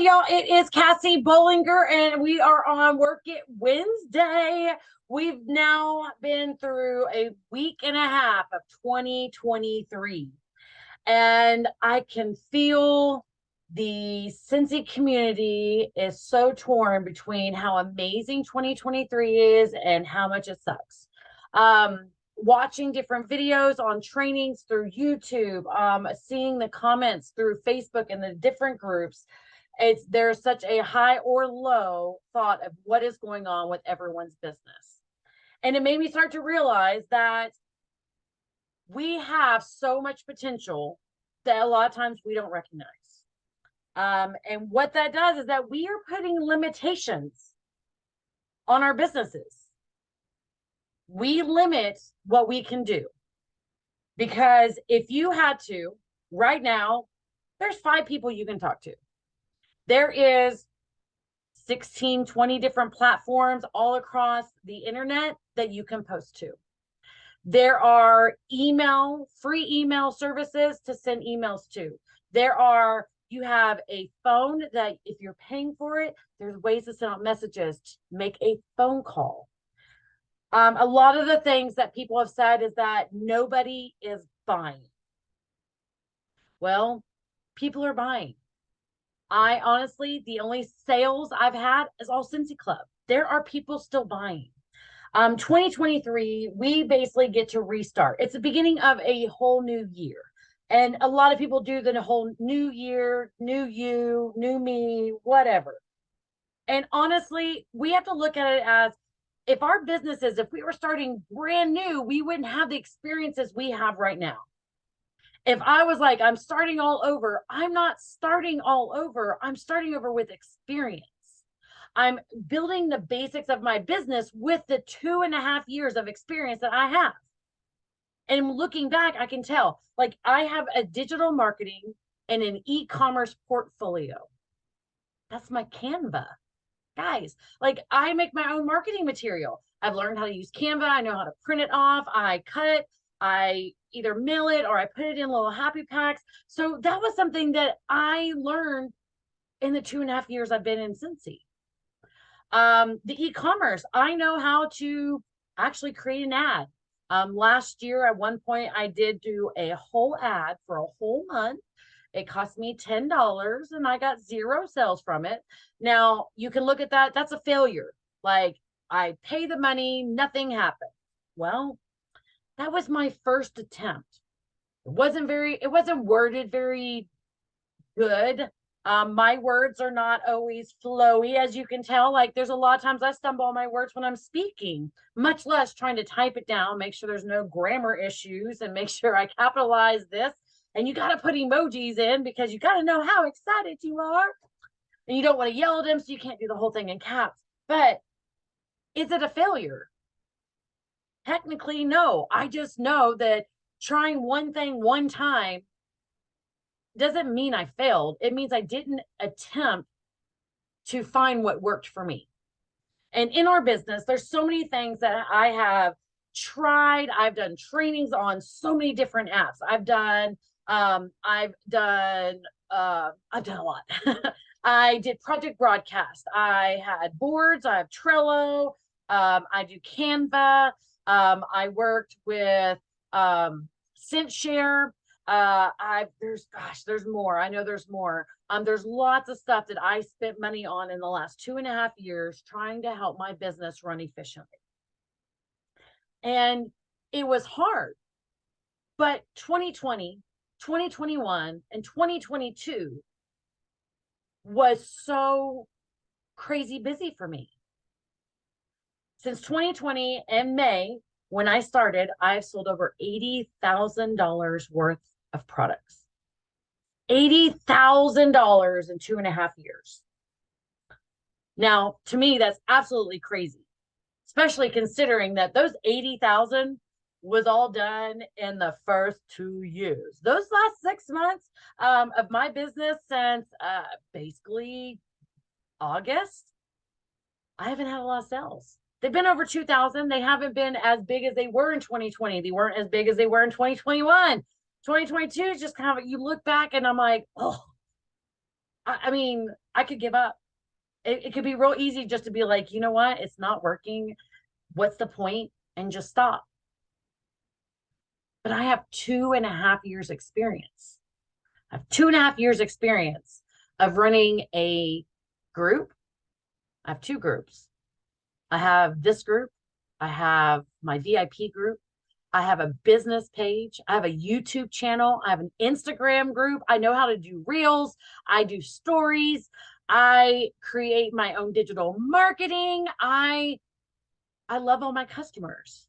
y'all. It is Cassie Bollinger, and we are on Work It Wednesday. We've now been through a week and a half of 2023, and I can feel the Scentsy community is so torn between how amazing 2023 is and how much it sucks. Watching different videos on trainings through YouTube, seeing the comments through Facebook and the different groups, there's such a high or low thought of what is going on with everyone's business. And it made me start to realize that we have so much potential that a lot of times we don't recognize. And what that does is that we are putting limitations on our businesses. We limit what we can do, because if you had to right now, there's 5 people you can talk to. There is 16, 20 different platforms all across the internet that you can post to. There are free email services to send emails to. You have a phone that if you're paying for it, there's ways to send out messages, to make a phone call. A lot of the things that people have said is that nobody is buying. Well, people are buying. I honestly, the only sales I've had is all Scentsy Club. There are people still buying. 2023, we basically get to restart. It's the beginning of a whole new year. And a lot of people do the whole new year, new you, new me, whatever. And honestly, we have to look at it as, if our businesses, if we were starting brand new, we wouldn't have the experiences we have right now. If I was like, I'm starting all over, I'm not starting all over. I'm starting over with experience. I'm building the basics of my business with the 2.5 years of experience that I have. And looking back, I can tell, like, I have a digital marketing and an e-commerce portfolio. That's my Canva. Guys, like, I make my own marketing material. I've learned how to use Canva. I know how to print it off. I cut it. I either mail it or I put it in little happy packs. So that was something that I learned in the 2.5 years I've been in Scentsy. The e-commerce, I know how to actually create an ad. Last year, at one point, I did do a whole ad for a whole month. It cost me $10 and I got 0 sales from it. Now, you can look at that. That's a failure. Like, I pay the money, nothing happened. Well, that was my first attempt. It wasn't worded very good. My words are not always flowy, as you can tell. Like, there's a lot of times I stumble on my words when I'm speaking, much less trying to type it down, make sure there's no grammar issues, and make sure I capitalize this. And you got to put emojis in because you got to know how excited you are. And you don't want to yell at them, so you can't do the whole thing in caps. But is it a failure? Technically, no. I just know that trying one thing one time doesn't mean I failed. It means I didn't attempt to find what worked for me. And in our business, there's so many things that I have tried. I've done trainings on so many different apps. I've done a lot. I did project broadcast. I had boards. I have Trello. I do Canva. I worked with ScentShare. There's more. I know there's more. There's lots of stuff that I spent money on in the last 2.5 years trying to help my business run efficiently. And it was hard. But 2020, 2021, and 2022 was so crazy busy for me. Since 2020 in May, when I started, I've sold over $80,000 worth of products. $80,000 in 2.5 years. Now, to me, that's absolutely crazy, especially considering that those 80,000 was all done in the first 2 years. Those last 6 months of my business, since basically August, I haven't had a lot of sales. They've been over 2,000. They haven't been as big as they were in 2020. They weren't as big as they were in 2021. 2022 is just kind of, you look back and I'm like, oh, I mean, I could give up. It could be real easy just to be like, you know what? It's not working. What's the point? And just stop. But I have 2.5 years experience. I have 2.5 years experience of running a group. I have two groups. I have this group. I have my VIP group. I have a business page. I have a YouTube channel. I have an Instagram group. I know how to do reels. I do stories. I create my own digital marketing. I love all my customers.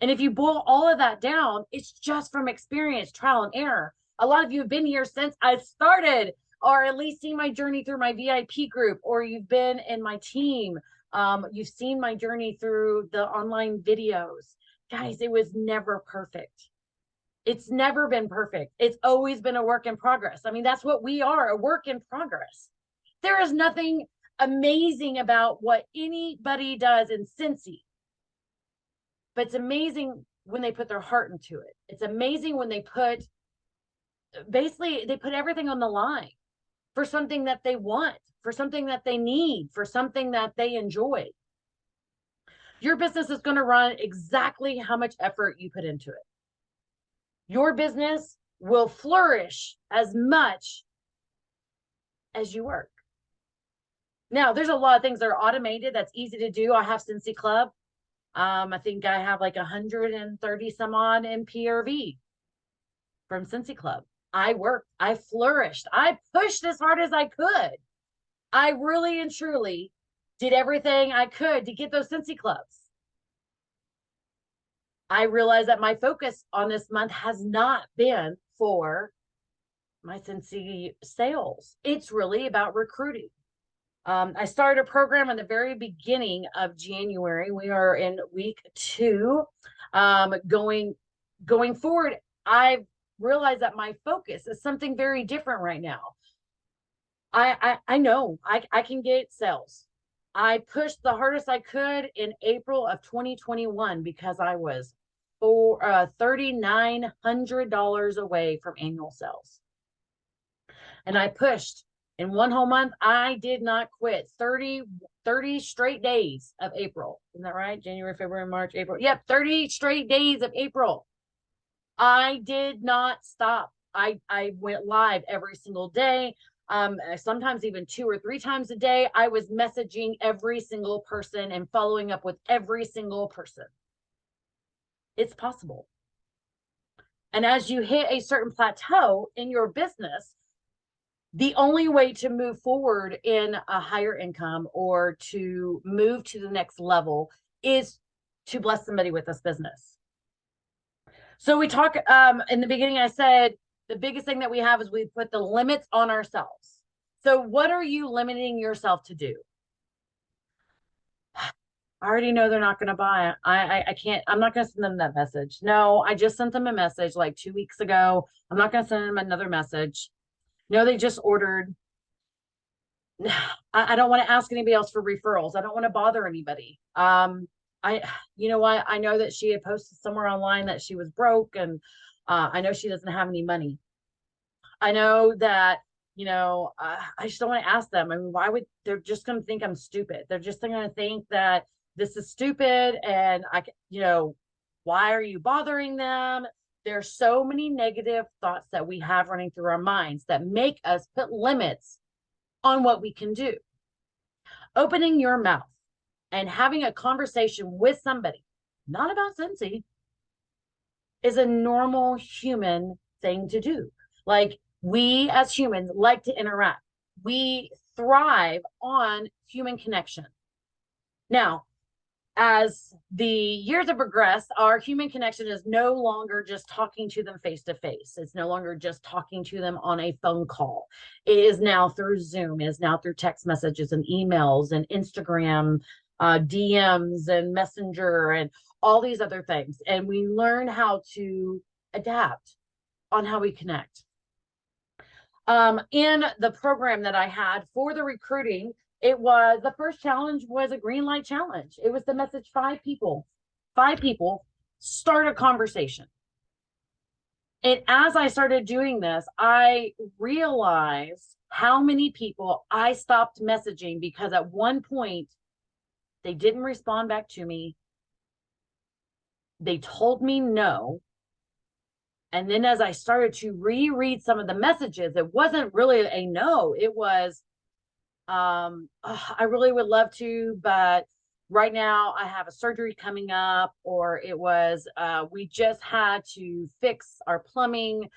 And if you boil all of that down, it's just from experience, trial and error. A lot of you have been here since I started, or at least seen my journey through my VIP group, or you've been in my team. You've seen my journey through the online videos. Guys, it was never perfect. It's never been perfect. It's always been a work in progress. I mean, that's what we are, a work in progress. There is nothing amazing about what anybody does in Scentsy, but it's amazing when they put their heart into it. It's amazing when they put, basically, they put everything on the line for something that they want, for something that they need, for something that they enjoy. Your business is going to run exactly how much effort you put into it. Your business will flourish as much as you work. Now, there's a lot of things that are automated. That's easy to do. I have Scentsy Club. I think I have like 130 some odd in PRV from Scentsy Club. I worked, I flourished, I pushed as hard as I could. I really and truly did everything I could to get those Scentsy Clubs. I realized that my focus on this month has not been for my Scentsy sales. It's really about recruiting. I started a program in the very beginning of January. We are in week 2. Going forward, I've realized that my focus is something very different right now. I know I can get sales. I pushed the hardest I could in April of 2021 because I was $3,900 away from annual sales. And I pushed. In one whole month, I did not quit. 30 straight days of April. Isn't that right? January, February, March, April. Yep, 30 straight days of April. I did not stop. I went live every single day. Sometimes even 2 or 3 times a day. I was messaging every single person and following up with every single person. It's possible. And as you hit a certain plateau in your business, the only way to move forward in a higher income or to move to the next level is to bless somebody with this business. So we talk in the beginning, I said the biggest thing that we have is we put the limits on ourselves. So what are you limiting yourself to do? I already know they're not going to buy it. I can't, I'm not going to send them that message. No, I just sent them a message like 2 weeks ago. I'm not going to send them another message. No, they just ordered. I don't want to ask anybody else for referrals. I don't want to bother anybody. You know what? I know that she had posted somewhere online that she was broke, and I know she doesn't have any money. I know that, I just don't want to ask them. I mean, they're just going to think I'm stupid. They're just going to think that this is stupid. And why are you bothering them? There's so many negative thoughts that we have running through our minds that make us put limits on what we can do. Opening your mouth and having a conversation with somebody, not about Scentsy, is a normal human thing to do. Like, we as humans like to interact. We thrive on human connection. Now, as the years have progressed, our human connection is no longer just talking to them face to face. It's no longer just talking to them on a phone call. It is now through Zoom. It is now through text messages and emails and Instagram, DMs and Messenger and all these other things. And we learn how to adapt on how we connect. In the program that I had for the recruiting, the first challenge was a green light challenge. It was to message 5 people, start a conversation. And as I started doing this, I realized how many people I stopped messaging because at one point they didn't respond back to me. They told me no. And then as I started to reread some of the messages, it wasn't really a no. It was, "Oh, I really would love to, but right now I have a surgery coming up," or it was, "We just had to fix our plumbing."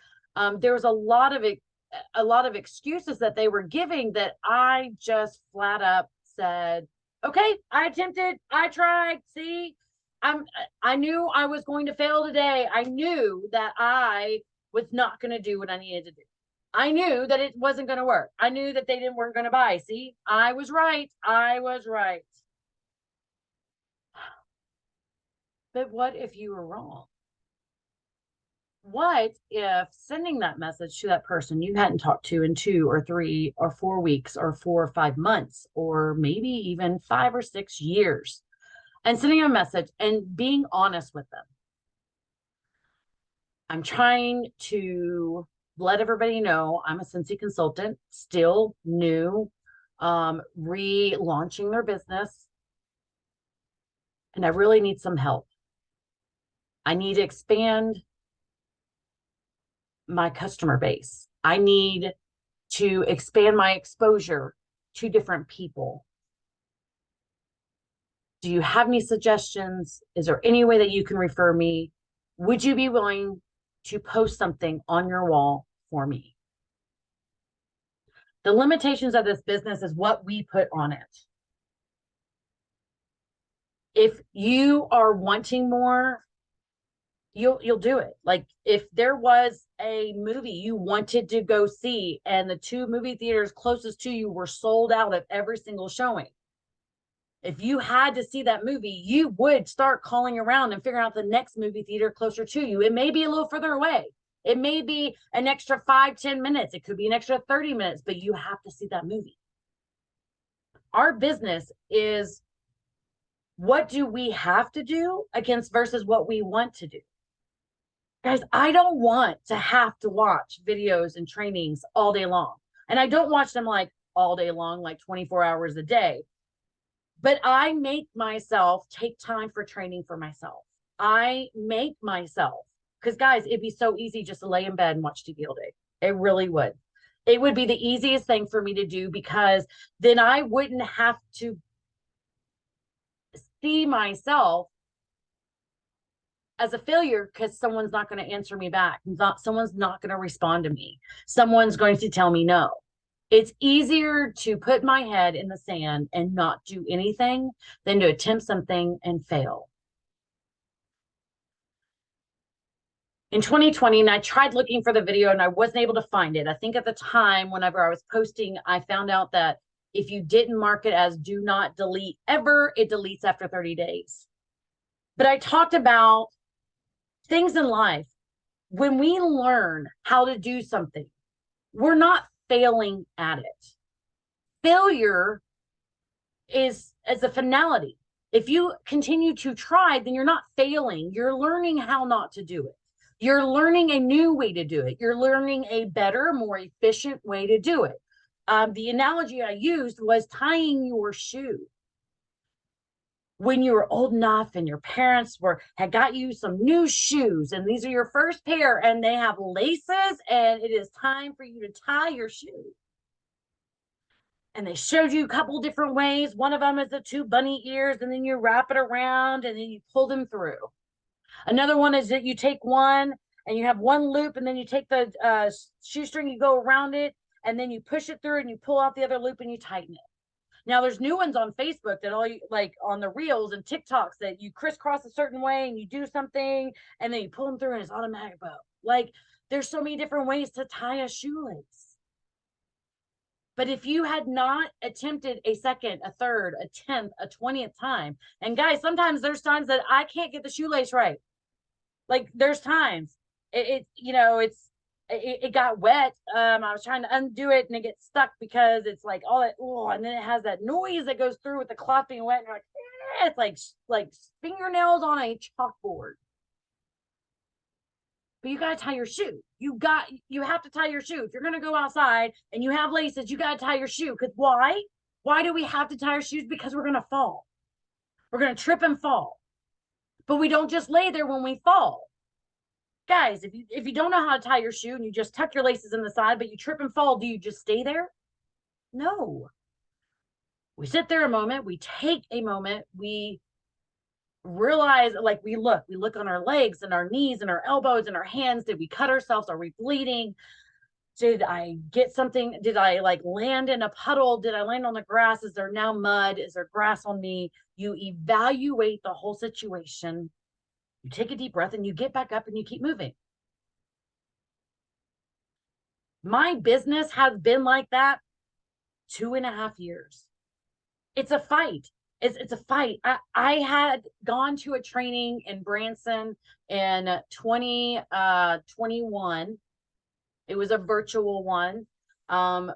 There was a lot of excuses that they were giving that I just flat up said, "Okay, I attempted, I tried. See, I'm I knew I was going to fail today. I knew that I was not going to do what I needed to do. I knew that it wasn't going to work. I knew that they weren't going to buy. See, I was right. I was right." But what if you were wrong? What if sending that message to that person you hadn't talked to in 2 or 3 or 4 weeks or 4 or 5 months, or maybe even 5 or 6 years, and sending a message and being honest with them? I'm trying to let everybody know I'm a Scentsy consultant, still new, relaunching their business, and I really need some help. I need to expand my customer base. I need to expand my exposure to different people. Do you have any suggestions? Is there any way that you can refer me? Would you be willing to post something on your wall for me? The limitations of this business is what we put on it. If you are wanting more, you'll do it. Like if there was a movie you wanted to go see and the 2 movie theaters closest to you were sold out of every single showing, if you had to see that movie, you would start calling around and figuring out the next movie theater closer to you. It may be a little further away. It may be an extra 5-10 minutes. It could be an extra 30 minutes, but you have to see that movie. Our business is, what do we have to do against versus what we want to do? Guys, I don't want to have to watch videos and trainings all day long. And I don't watch them like all day long, like 24 hours a day. But I make myself take time for training for myself. I make myself, because guys, it'd be so easy just to lay in bed and watch TV all day. It really would. It would be the easiest thing for me to do, because then I wouldn't have to see myself as a failure because someone's not going to answer me back. Someone's not going to respond to me. Someone's going to tell me no. It's easier to put my head in the sand and not do anything than to attempt something and fail. In 2020, and I tried looking for the video and I wasn't able to find it. I think at the time, whenever I was posting, I found out that if you didn't mark it as do not delete ever, it deletes after 30 days. But I talked about things in life. When we learn how to do something, we're not failing at it. Failure is a finality. If you continue to try, then you're not failing. You're learning how not to do it. You're learning a new way to do it. You're learning a better, more efficient way to do it. The analogy I used was tying your shoe. When you were old enough and your parents had got you some new shoes, and these are your first pair, and they have laces, and it is time for you to tie your shoe. And they showed you a couple different ways. One of them is the 2 bunny ears, and then you wrap it around and then you pull them through. Another one is that you take one and you have one loop, and then you take the shoestring, you go around it, and then you push it through and you pull out the other loop and you tighten it. Now there's new ones on Facebook that all you like on the reels and TikToks that you crisscross a certain way and you do something and then you pull them through and it's automatic bow. Like there's so many different ways to tie a shoelace. But if you had not attempted a second, a third, a 10th, a 20th time, and guys, sometimes there's times that I can't get the shoelace right. Like there's times it got wet. I was trying to undo it and it gets stuck because it's like all that, oh, and then it has that noise that goes through with the cloth being wet, and you're like, eh, it's like fingernails on a chalkboard. but you got to tie your shoe. You have to tie your shoe. If you're going to go outside and you have laces, you got to tie your shoe. Because why? Why do we have to tie our shoes? Because we're going to fall. We're going to trip and fall. But we don't just lay there when we fall. Guys, if you don't know how to tie your shoe and you just tuck your laces in the side, but you trip and fall, do you just stay there? No. We sit there a moment, we take a moment, we realize, like, we look on our legs and our knees and our elbows and our hands. Did we cut ourselves? Are we bleeding? Did I get something? Did I like land in a puddle? Did I land on the grass? Is there now mud? Is there grass on me? You evaluate the whole situation. You take a deep breath and you get back up and you keep moving. My business has been like that 2.5 years. It's a fight. It's a fight. I had gone to a training in Branson in 2021. It was a virtual one.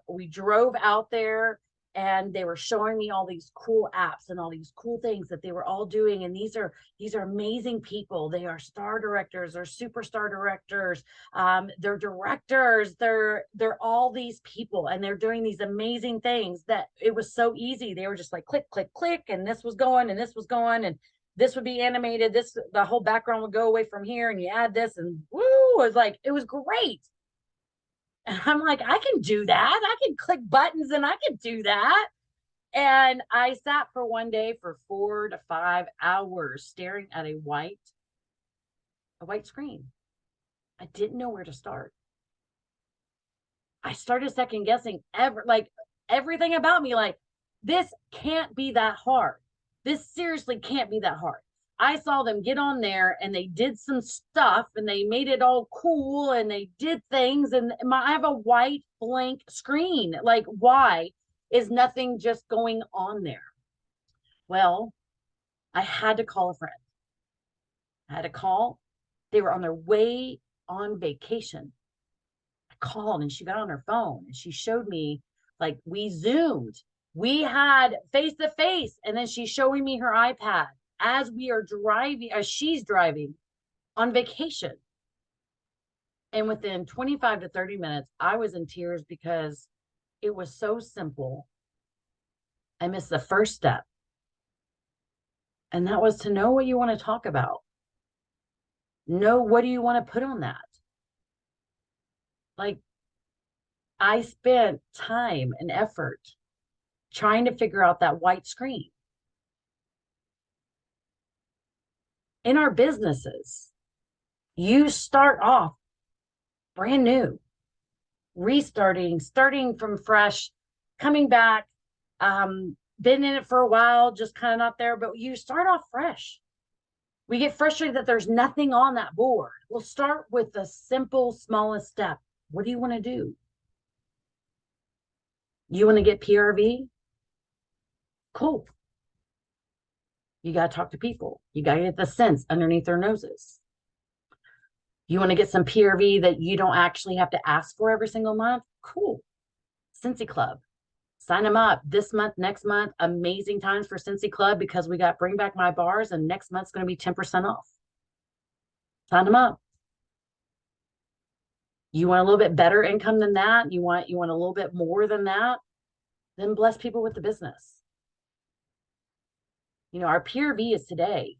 We drove out there and they were showing me all these cool apps and all these cool things that they were all doing. And these are amazing people. They are star directors, they're superstar directors, they're directors, they're all these people, and they're doing these amazing things that it was so easy. They were just like click, click, click, and this was going and this was going, and this would be animated. The whole background would go away from here, and you add this, and woo, it was great. And I'm like, I can do that. I can click buttons and I can do that. And I sat for one day for 4 to 5 hours staring at a white screen. I didn't know where to start. I started second guessing everything about me. Like, this can't be that hard. This seriously can't be that hard. I saw them get on there and they did some stuff and they made it all cool and they did things. And I have a white blank screen. Like, why is nothing just going on there? Well, I had to call a friend. I had to call. They were on their way on vacation. I called and she got on her phone and she showed me, like, we Zoomed. We had face to face. And then she's showing me her iPad as she's driving on vacation. And within 25 to 30 minutes, I was in tears because it was so simple. I missed the first step. And that was to know what you want to talk about. Know what do you want to put on that. Like, I spent time and effort trying to figure out that white screen. In our businesses, you start off brand new, starting from fresh, coming back, been in it for a while, just kind of not there, but you start off fresh. We get frustrated that there's nothing on that board. We'll start with the simple, smallest step. What do you want to do? You want to get PRV? Cool. You got to talk to people. You got to get the scents underneath their noses. You want to get some PRV that you don't actually have to ask for every single month? Cool. Scentsy Club. Sign them up this month, next month. Amazing times for Scentsy Club because we got Bring Back My Bars and next month's going to be 10% off. Sign them up. You want a little bit better income than that? You want a little bit more than that? Then bless people with the business. You know, our PRV is today.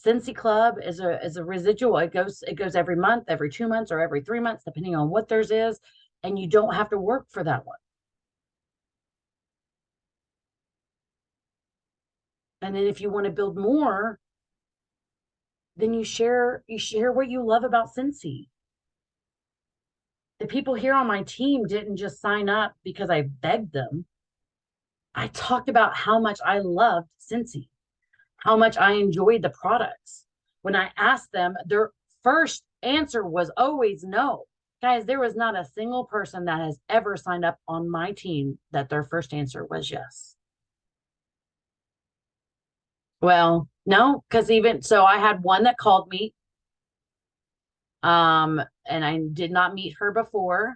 Scentsy Club is a residual. It goes every month, every 2 months, or every 3 months, depending on what theirs is, and you don't have to work for that one. And then if you want to build more, then you share what you love about Scentsy. The people here on my team didn't just sign up because I begged them. I talked about how much I loved Scentsy, how much I enjoyed the products. When I asked them, their first answer was always no. Guys, there was not a single person that has ever signed up on my team that their first answer was yes. Well, no, because even so, I had one that called me. And I did not meet her before.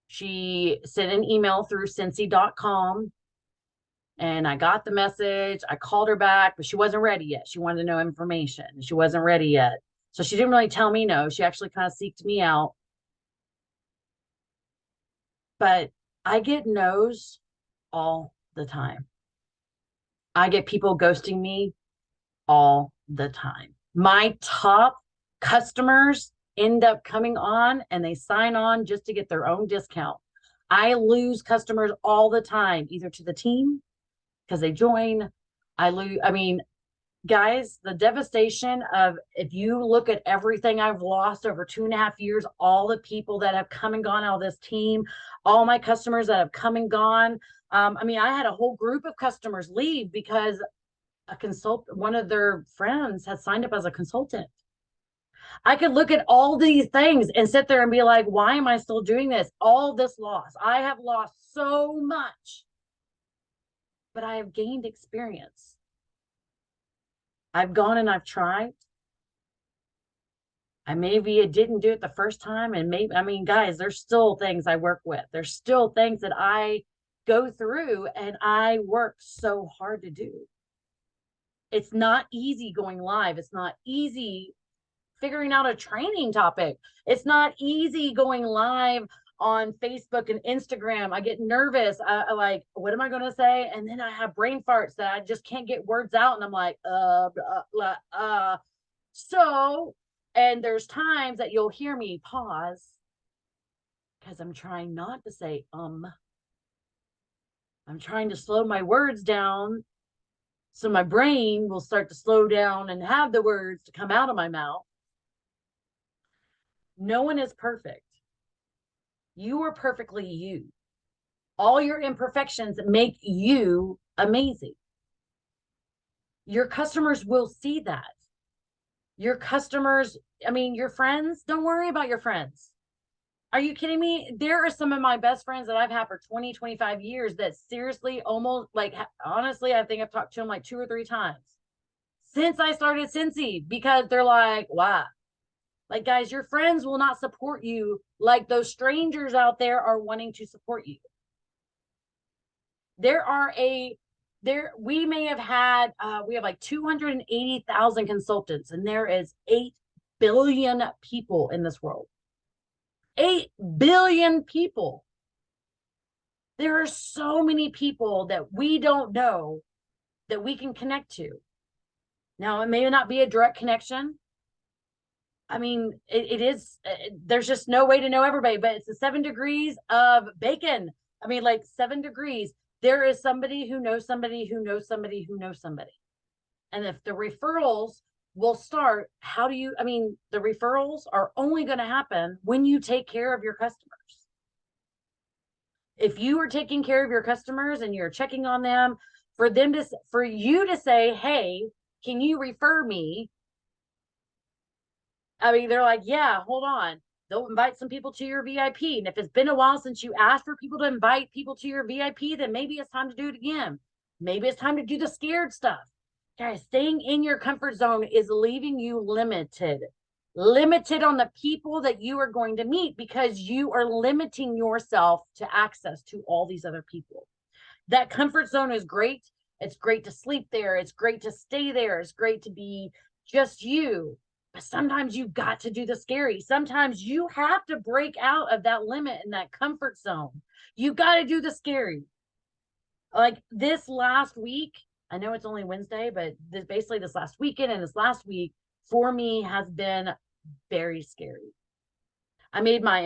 She sent an email through Scentsy.com. And I got the message. I called her back, but she wasn't ready yet. She wanted to know information. She wasn't ready yet. So she didn't really tell me no. She actually kind of seeked me out. But I get no's all the time. I get people ghosting me all the time. My top customers end up coming on and they sign on just to get their own discount. I lose customers all the time, either to the team because they join. I lose, I mean, guys, the devastation of if you look at everything I've lost over 2.5 years, all the people that have come and gone out of this team, all my customers that have come and gone. I mean, I had a whole group of customers leave because one of their friends had signed up as a consultant. I could look at all these things and sit there and be like, why am I still doing this? All this loss. I have lost so much, but I have gained experience. I've gone and I've tried. Maybe didn't do it the first time. And maybe, I mean, guys, there's still things I work with. There's still things that I go through and I work so hard to do. It's not easy going live. It's not easy figuring out a training topic. It's not easy going live on Facebook and Instagram. I get nervous. I like, what am I going to say? And then I have brain farts that I just can't get words out. And I'm like, So, and there's times that you'll hear me pause because I'm trying not to say, I'm trying to slow my words down so my brain will start to slow down and have the words to come out of my mouth. No one is perfect. You are perfectly you. All your imperfections make you amazing. Your customers will see that. Your customers, I mean, your friends, don't worry about your friends. Are you kidding me? There are some of my best friends that I've had for 20, 25 years that seriously almost like, honestly, I think I've talked to them like 2 or 3 times since I started Scentsy because they're like, wow. Like, guys, your friends will not support you like those strangers out there are wanting to support you. We may have had, we have like 280,000 consultants, and there is 8 billion people in this world. 8 billion people. There are so many people that we don't know that we can connect to. Now, it may not be a direct connection. I mean, it is, there's just no way to know everybody, but it's the 7 degrees of bacon. I mean, like 7 degrees. There is somebody who knows somebody who knows somebody who knows somebody. And if the referrals will start, the referrals are only going to happen when you take care of your customers. If you are taking care of your customers and you're checking on them, for you to say, hey, can you refer me? I mean, they're like, yeah, hold on. They'll invite some people to your VIP. And if it's been a while since you asked for people to invite people to your VIP, then maybe it's time to do it again. Maybe it's time to do the scared stuff. Guys, staying in your comfort zone is leaving you limited on the people that you are going to meet because you are limiting yourself to access to all these other people. That comfort zone is great. It's great to sleep there. It's great to stay there. It's great to be just you. But sometimes you've got to do the scary. Sometimes you have to break out of that limit and that comfort zone. You got to do the scary. Like this last week, I know it's only Wednesday, but basically this last weekend and this last week for me has been very scary. I made my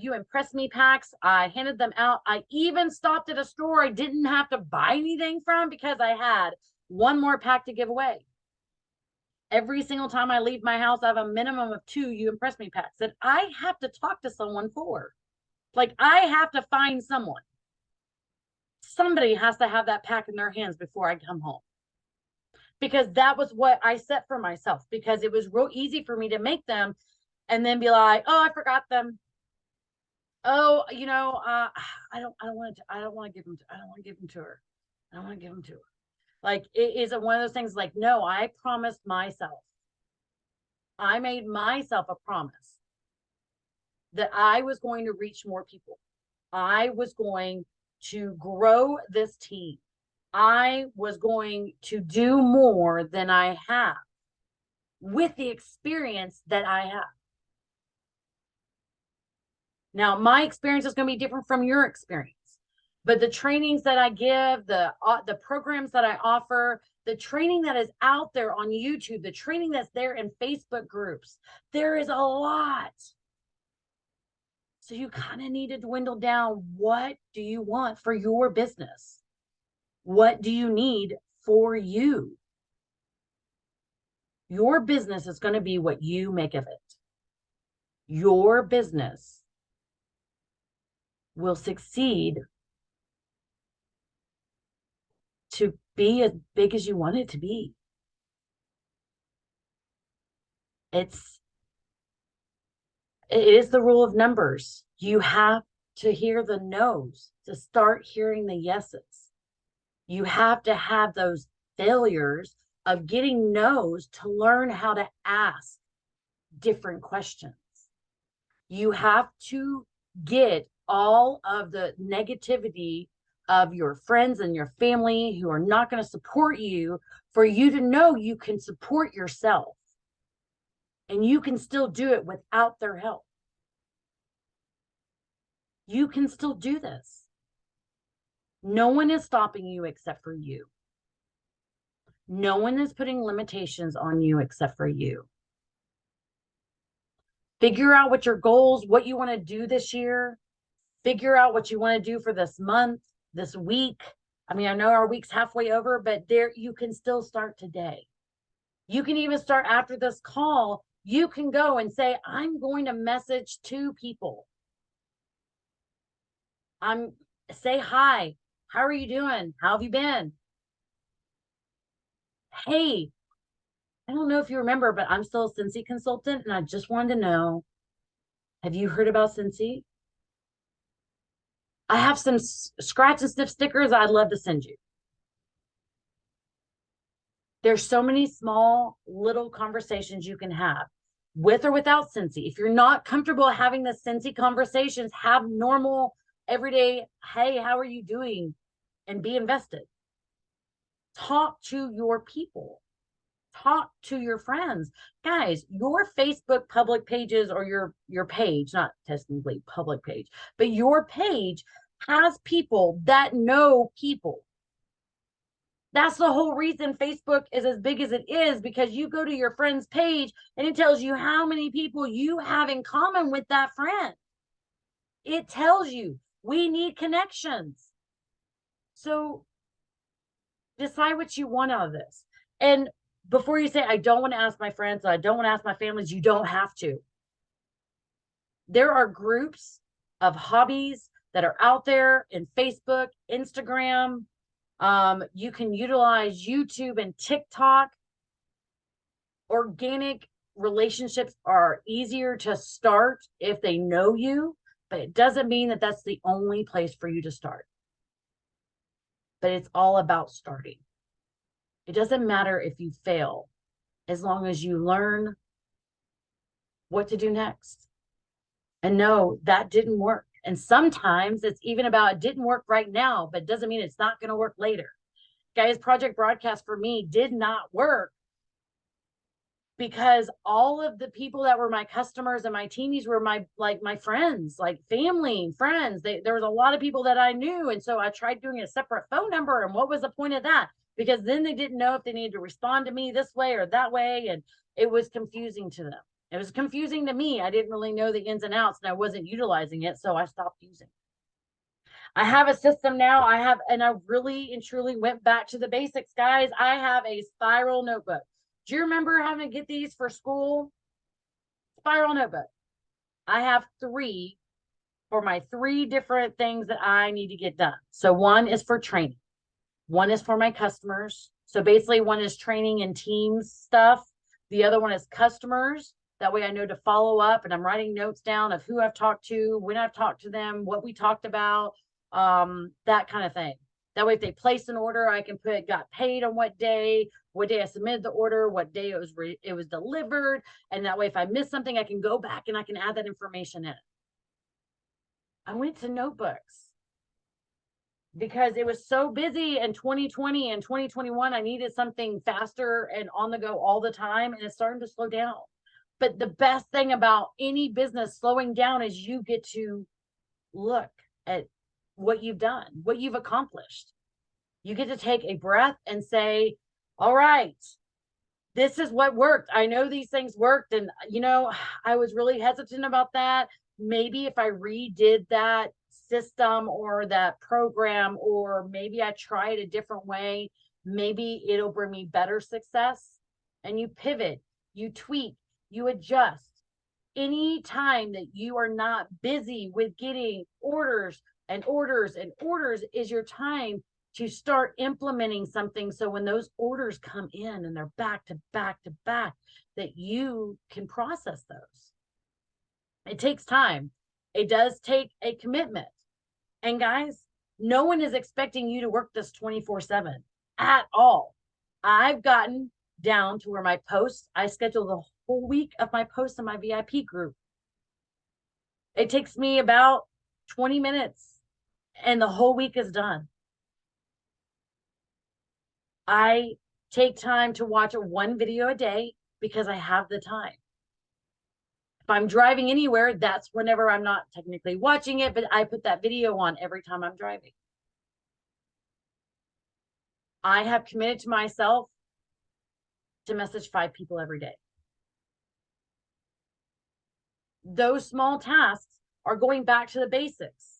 You Impress Me packs. I handed them out. I even stopped at a store I didn't have to buy anything from because I had one more pack to give away. Every single time I leave my house, I have a minimum of 2 You Impress Me packs that I have to talk to someone for. Like, I have to find someone. Somebody has to have that pack in their hands before I come home. Because that was what I set for myself. Because it was real easy for me to make them and then be like, oh, I forgot them. Oh, I don't want to give them to her. I don't want to give them to her. Like, it is one of those things like, no, I promised myself. I made myself a promise that I was going to reach more people. I was going to grow this team. I was going to do more than I have. with the experience that I have. Now, my experience is going to be different from your experience, but the trainings that I give, the programs that I offer, the training that is out there on YouTube, the training that's there in Facebook groups, there is a lot. So you kind of need to dwindle down. What do you want for your business? What do you need for you? Your business is going to be what you make of it. Your business will succeed to be as big as you want it to be. It is the rule of numbers. You have to hear the no's to start hearing the yeses. You have to have those failures of getting no's to learn how to ask different questions. You have to get all of the negativity of your friends and your family who are not going to support you for you to know you can support yourself and you can still do it without their help. You can still do this. No one is stopping you except for you. No one is putting limitations on you except for you. Figure out what your goals, what you want to do this year. Figure out what you want to do for this month, this week. I mean, I know our week's halfway over, but there you can still start today. You can even start after this call. You can go and say, I'm going to message 2 people. Say hi. How are you doing? How have you been? Hey, I don't know if you remember, but I'm still a Scentsy consultant, and I just wanted to know, have you heard about Scentsy? I have some scratch and sniff stickers I'd love to send you. There's so many small little conversations you can have with or without Scentsy. If you're not comfortable having the Scentsy conversations, have normal, everyday, hey, how are you doing? And be invested. Talk to your people. Talk to your friends. Guys, your Facebook public pages or your page, not technically public page, but your page has people that know people. That's the whole reason Facebook is as big as it is, because you go to your friend's page and it tells you how many people you have in common with that friend. It tells you we need connections. So decide what you want out of this. And before you say, I don't want to ask my friends, I don't want to ask my families, you don't have to. There are groups of hobbies that are out there in Facebook, Instagram. You can utilize YouTube and TikTok. Organic relationships are easier to start if they know you, but it doesn't mean that that's the only place for you to start. But it's all about starting. It doesn't matter if you fail, as long as you learn what to do next. And no, that didn't work. And sometimes it's even about it didn't work right now, but it doesn't mean it's not going to work later. Guys, Project Broadcast for me did not work because all of the people that were my customers and my teamies were my friends, like family, friends. There was a lot of people that I knew. And so I tried doing a separate phone number. And what was the point of that? Because then they didn't know if they needed to respond to me this way or that way. And it was confusing to them. It was confusing to me. I didn't really know the ins and outs, and I wasn't utilizing it. So I stopped using it. I have a system now. And I really and truly went back to the basics, guys. I have a spiral notebook. Do you remember having to get these for school? Spiral notebook. I have 3 for my 3 different things that I need to get done. So one is for training. One is for my customers. So basically one is training and teams stuff. The other one is customers. That way I know to follow up, and I'm writing notes down of who I've talked to, when I've talked to them, what we talked about, that kind of thing. That way, if they place an order, I can put got paid on what day I submitted the order, what day it was delivered. And that way, if I miss something, I can go back and I can add that information in. I went to notebooks. because it was so busy in 2020 and 2021. I needed something faster and on the go all the time, and it's starting to slow down. But the best thing about any business slowing down is you get to look at what you've done, what you've accomplished. You get to take a breath and say, all right, this is what worked. I know these things worked. And, I was really hesitant about that. Maybe if I redid that system or that program, or maybe I try it a different way, maybe it'll bring me better success. And you pivot, you tweak, you adjust. Any time that you are not busy with getting orders and orders and orders is your time to start implementing something. So when those orders come in and they're back to back to back, that you can process those. It takes time. It does take a commitment. And guys, no one is expecting you to work this 24/7 at all. I've gotten down to where my posts, I schedule the whole week of my posts in my VIP group. It takes me about 20 minutes and the whole week is done. I take time to watch one video a day because I have the time. If I'm driving anywhere, that's whenever I'm not technically watching it, but I put that video on every time I'm driving. I have committed to myself to message 5 people every day. Those small tasks are going back to the basics.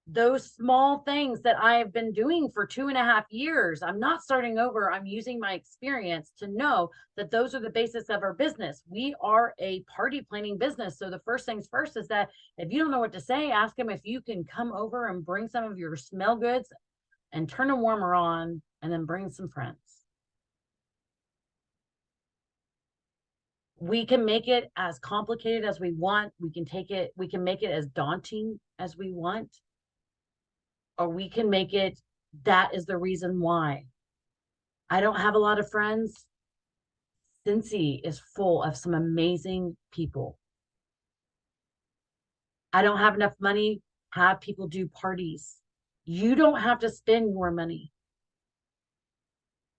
Those small things that I have been doing for 2.5 years, I'm not starting over. I'm using my experience to know that those are the basics of our business. We are a party planning business. So the first things first is that if you don't know what to say, ask them if you can come over and bring some of your smell goods and turn a warmer on and then bring some friends. We can make it as complicated as we want. We can make it as daunting as we want. Or we can make it, that is the reason why. I don't have a lot of friends. Scentsy is full of some amazing people. I don't have enough money. Have people do parties. You don't have to spend your money.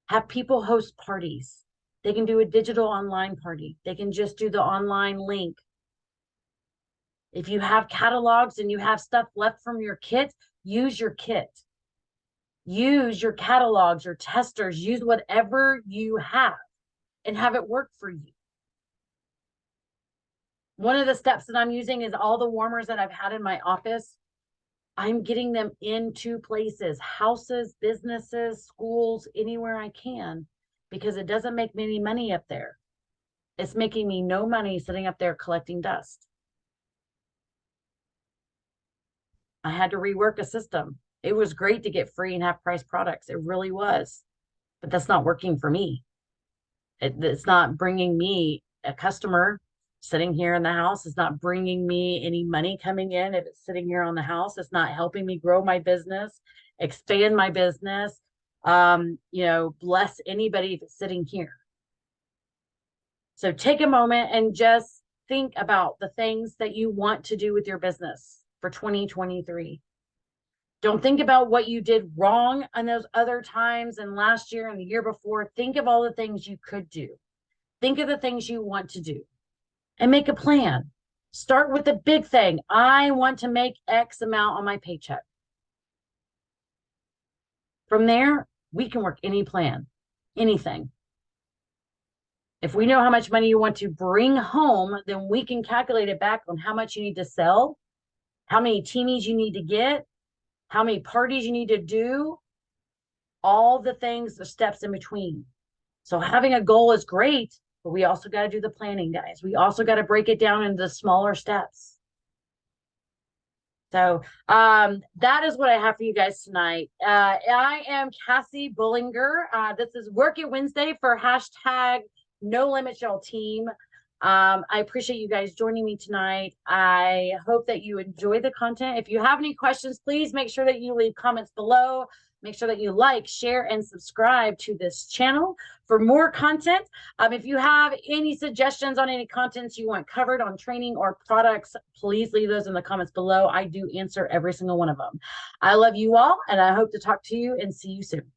Have people host parties. They can do a digital online party. They can just do the online link. If you have catalogs and you have stuff left from your kit, use your kit. Use your catalogs, your testers, use whatever you have and have it work for you. One of the steps that I'm using is all the warmers that I've had in my office. I'm getting them into places, houses, businesses, schools, anywhere I can, because it doesn't make me any money up there. It's making me no money sitting up there collecting dust. I had to rework a system. It was great to get free and half price products. It really was, but that's not working for me. It's not bringing me a customer sitting here in the house. It's not bringing me any money coming in. If it's sitting here on the house, it's not helping me grow my business, expand my business, bless anybody if it's sitting here. So take a moment and just think about the things that you want to do with your business for 2023. Don't think about what you did wrong on those other times and last year and the year before. Think of all the things you could do. Think of the things you want to do and make a plan. Start with the big thing. I want to make X amount on my paycheck. From there, we can work any plan, anything. If we know how much money you want to bring home, then we can calculate it back on how much you need to sell, how many teamies you need to get, how many parties you need to do, all the things, the steps in between. So having a goal is great, but we also got to do the planning, guys. We also got to break it down into smaller steps. So that is what I have for you guys tonight. I am Cassie Bollinger. This is Work It Wednesday for hashtag No Limits Y'all Team. I appreciate you guys joining me tonight. I hope that you enjoy the content. If you have any questions, please make sure that you leave comments below. make sure that you like, share, and subscribe to this channel for more content. If you have any suggestions on any contents you want covered on training or products, please leave those in the comments below. I do answer every single one of them. I love you all, and I hope to talk to you and see you soon.